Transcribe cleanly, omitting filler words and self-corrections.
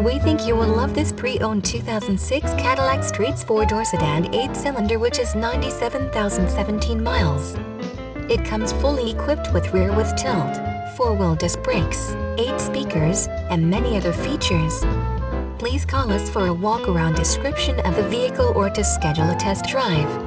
We think you will love this pre-owned 2006 Cadillac Streets 4-door sedan 8-cylinder which is 97,017 miles. It comes fully equipped with rear with tilt, 4-wheel disc brakes, 8 speakers, and many other features. Please call us for a walk-around description of the vehicle or to schedule a test drive.